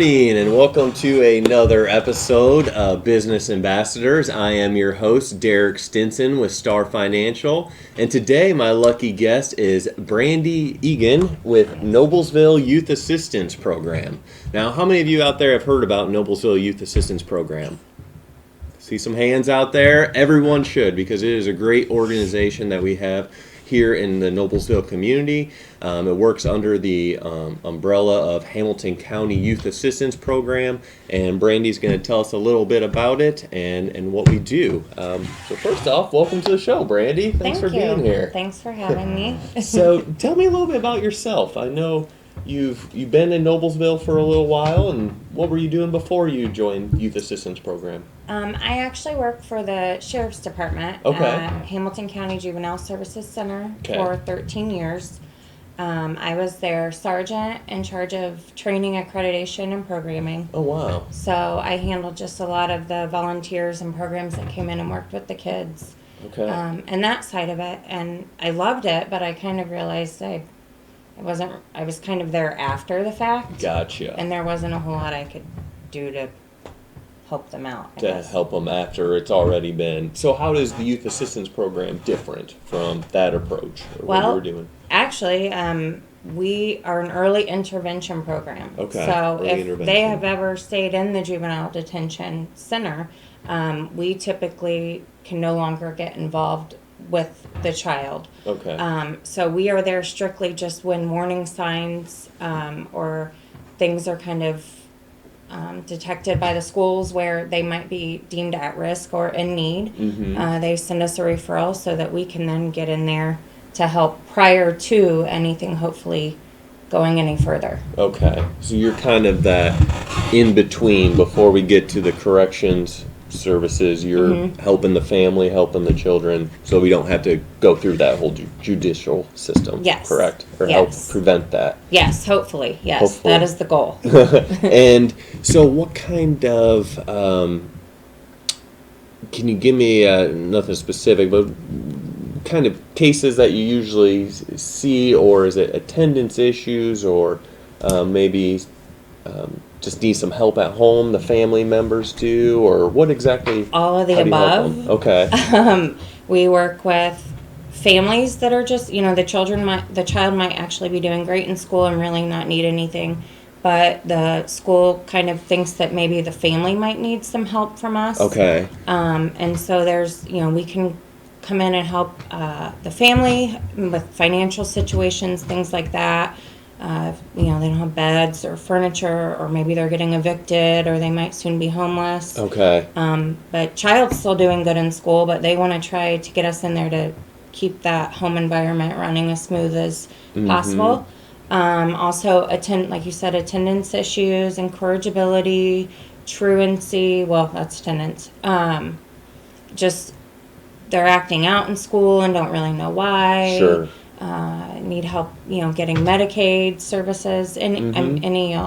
morning and welcome to another episode of Business Ambassadors. I am your host, Dereck Stinson with Star Financial, and today my lucky guest is Brandy Egan with Noblesville Youth Assistance Program. Now, how many of you out there have heard about Noblesville Youth Assistance Program? See some hands out there? Everyone should, because it is a great organization that we have here in the Noblesville community. It works under the umbrella of Hamilton County Youth Assistance Program, and Brandy's going to tell us a little bit about it and what we do. So first off, welcome to the show, Brandy. Thanks for being here. Thanks for having me. So tell me a little bit about yourself. I know you've been in Noblesville for a little while, and what were you doing before you joined Youth Assistance Program? I actually worked for the Sheriff's Department at Hamilton County Juvenile Services Center for 13 years. I was their sergeant in charge of training, accreditation, and programming. Oh, wow. So I handled just a lot of the volunteers and programs that came in and worked with the kids. Okay. And that side of it. And I loved it, but I kind of realized I was kind of there after the fact. Gotcha. And there wasn't a whole lot I could do to help them out. Help them after it's already been. So how does the Youth Assistance Program different from that approach? Or what you were doing? Actually, we are an early intervention program. Okay. So if they have ever stayed in the juvenile detention center, we typically can no longer get involved with the child. Okay. So we are there strictly just when warning signs or things are kind of detected by the schools where they might be deemed at risk or in need. Mm-hmm. They send us a referral so that we can then get in there to help prior to anything hopefully going any further. Okay. So you're kind of that in between before we get to the corrections services. You're helping the family, helping the children, so we don't have to go through that whole judicial system. Yes. Correct? Or Yes. help prevent that. Yes, hopefully. Yes, Hopefully. that is the goal. And so what kind of, can you give me, nothing specific, but kind of cases that you usually see, or is it attendance issues, or maybe just need some help at home, the family members do, or what exactly? All of the how do you help above. them? Okay. We work with families that are just, the child might actually be doing great in school and really not need anything, but the school kind of thinks that maybe the family might need some help from us. Okay. And so there's, we can come in and help the family with financial situations, things like that. They don't have beds or furniture, or maybe they're getting evicted, or they might soon be homeless. Okay. But child's still doing good in school, but they want to try to get us in there to keep that home environment running as smooth as possible. Also, like you said, attendance issues, incorrigibility, truancy. Well, that's attendance. Just they're acting out in school and don't really know why. Sure. Need help, getting Medicaid services, and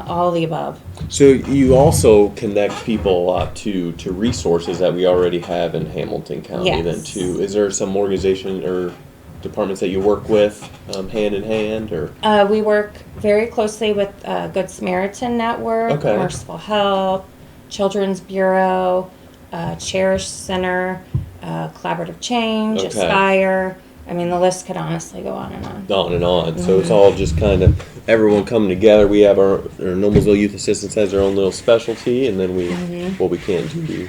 all the above. So you also connect people a lot to resources that we already have in Hamilton County. Yes. Then too. Is there some organization or departments that you work with hand in hand, or? We work very closely with Good Samaritan Network, Merciful Help, Children's Bureau, Cherish Center, Collaborative Change, Aspire. I mean, the list could honestly go on and on. On and on. So it's all just kind of everyone coming together. We have our Noblesville Youth Assistance has their own little specialty, and then what we can't do.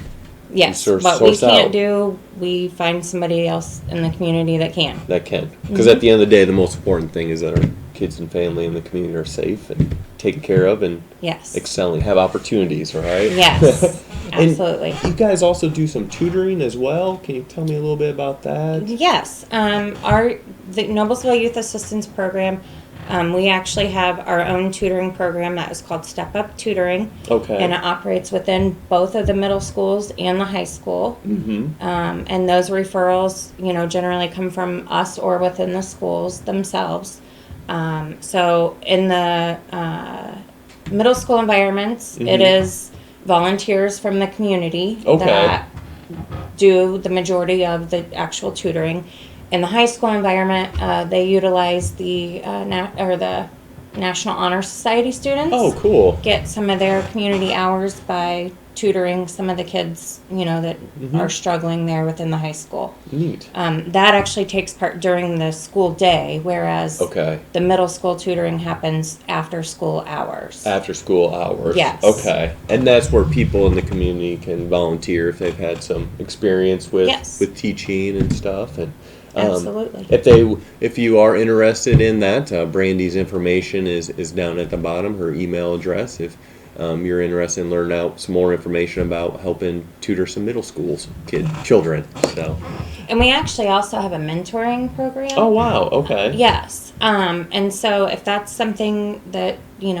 Yes, what we can't do, we find somebody else in the community that can. Because at the end of the day, the most important thing is that our kids and family in the community are safe and taken care of and excelling, have opportunities, right? Yes, absolutely. You guys also do some tutoring as well. Can you tell me a little bit about that? Yes. The Noblesville Youth Assistance Program, we actually have our own tutoring program that is called Step Up Tutoring. Okay. And it operates within both of the middle schools and the high school. And those referrals, generally come from us or within the schools themselves. So in the middle school environments, it is volunteers from the community that do the majority of the actual tutoring. In the high school environment, they utilize the National Honor Society students. Oh, cool. Get some of their community hours by tutoring some of the kids, that are struggling there within the high school. Neat. That actually takes part during the school day, whereas the middle school tutoring happens after school hours. After school hours. Yes. Okay. And that's where people in the community can volunteer if they've had some experience with teaching and stuff. And absolutely. If you are interested in that, Brandy's information is down at the bottom. Her email address. If you're interested in learning out some more information about helping tutor some middle school children. So. And we actually also have a mentoring program. Oh, wow. Okay. Yes. And so if that's something that,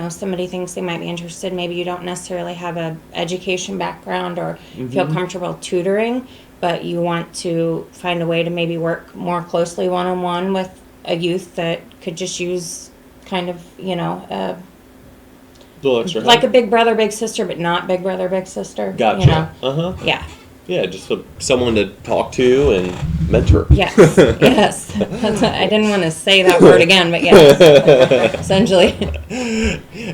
somebody thinks they might be interested, maybe you don't necessarily have a education background or feel comfortable tutoring, but you want to find a way to maybe work more closely one-on-one with a youth that could just use kind of, like a big brother, big sister, but not big brother, big sister. Gotcha. Yeah. Yeah, just someone to talk to and mentor. Yes, yes. I didn't want to say that word again, but yes, essentially.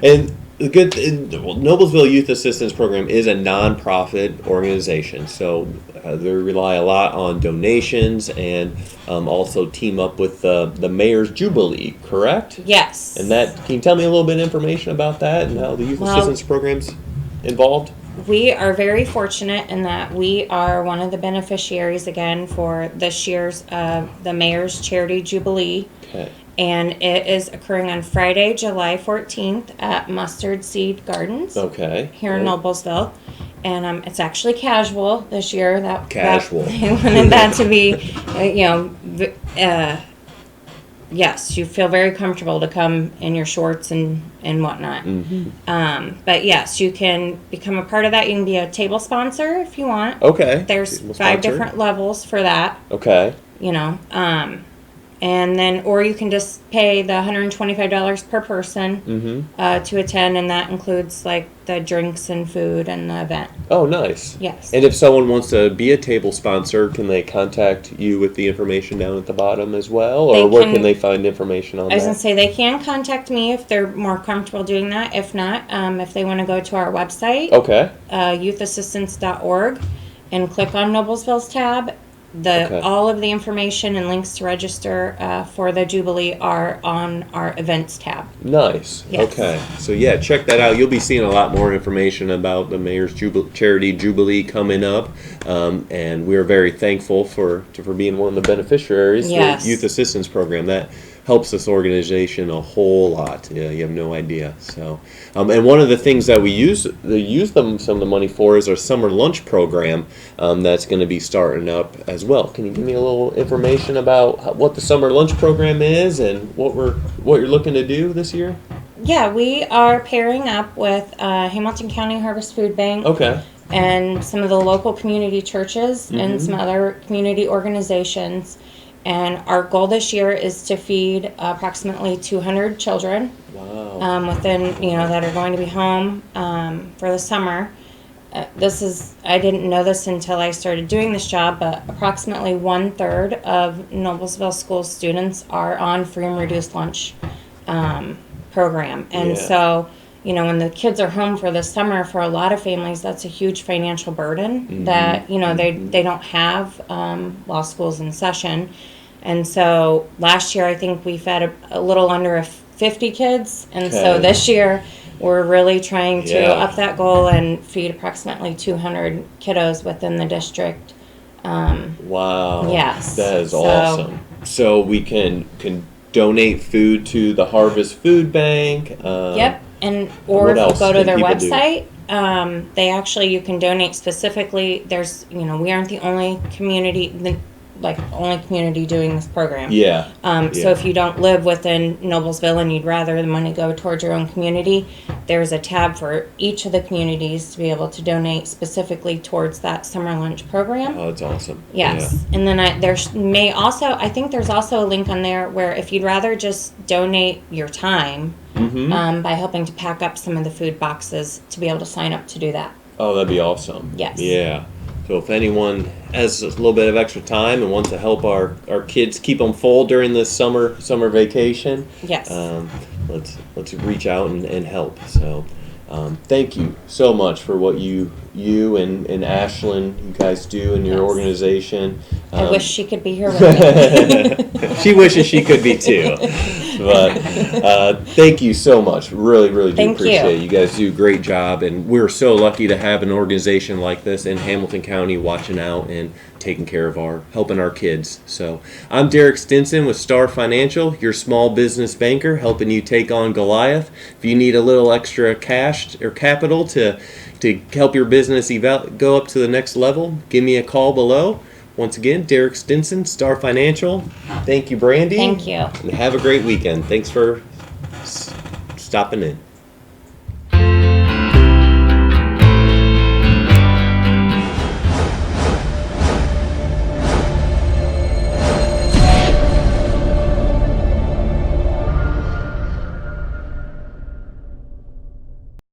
And Noblesville Youth Assistance Program is a nonprofit organization, so they rely a lot on donations and also team up with the Mayor's Jubilee, correct? Yes. And can you tell me a little bit of information about that and how the Youth Assistance Program's involved? We are very fortunate in that we are one of the beneficiaries again for this year's the Mayor's Charity Jubilee. Okay. And it is occurring on Friday, July 14th at Mustard Seed Gardens. Okay. Here in Noblesville. And it's actually casual this year. Casual. They wanted that to be, yes, you feel very comfortable to come in your shorts and whatnot. But yes, you can become a part of that. You can be a table sponsor if you want. Okay. There's 5 different levels for that. Okay. And then, or you can just pay the $125 per person to attend, and that includes like the drinks and food and the event. Oh, nice. Yes. And if someone wants to be a table sponsor, can they contact you with the information down at the bottom as well? Or where can they find information on that? I was going to say they can contact me if they're more comfortable doing that. If not, if they want to go to our website, youthassistance.org, and click on Noblesville's tab. All of the information and links to register for the Jubilee are on our events tab. Nice. Yes. Okay. So yeah, check that out. You'll be seeing a lot more information about the Mayor's Charity Jubilee coming up, and we're very thankful for being one of the beneficiaries of the Youth Assistance Program. That helps this organization a whole lot. Yeah, you have no idea. So, and one of the things that we use some of the money for is our summer lunch program that's going to be starting up as well. Can you give me a little information about what the summer lunch program is and what you're looking to do this year? Yeah, we are pairing up with Hamilton County Harvest Food Bank. Okay. And some of the local community churches and some other community organizations. And our goal this year is to feed approximately 200 children. Wow. Within, that are going to be home for the summer. I didn't know this until I started doing this job, but approximately 1/3 of Noblesville school students are on free and reduced lunch program. And so, when the kids are home for the summer, for a lot of families, that's a huge financial burden that, they don't have while school's in session. And so last year, I think we fed a little under 50 kids. And so this year, we're really trying to up that goal and feed approximately 200 kiddos within the district. Wow. Yes. That is awesome. So we can donate food to the Harvest Food Bank. Yep. Or if you go to their website, you can donate specifically. There's, we aren't the only community doing this program. Yeah. So if you don't live within Noblesville and you'd rather the money go towards your own community, there's a tab for each of the communities to be able to donate specifically towards that summer lunch program. Oh, that's awesome. Yes. Yeah. And then I think there's also a link on there where if you'd rather just donate your time by helping to pack up some of the food boxes, to be able to sign up to do that. Oh, that'd be awesome. Yes. Yeah. So if anyone has a little bit of extra time and wants to help our kids keep them full during this summer vacation, yes, let's reach out and help. So thank you so much for what you and Ashlyn, you guys do in your Yes. organization. I wish she could be here with me. She wishes she could be too. But thank you so much. Really, really do Thank appreciate you. it. You guys do a great job, and we're so lucky to have an organization like this in Hamilton County watching out and taking care of helping our kids. So I'm Dereck Stinson with Star Financial, your small business banker, helping you take on Goliath. If you need a little extra cash or capital to help your business go up to the next level, give me a call below. Once again, Dereck Stinson, Star Financial. Thank you, Brandy. Thank you. And have a great weekend. Thanks for stopping in.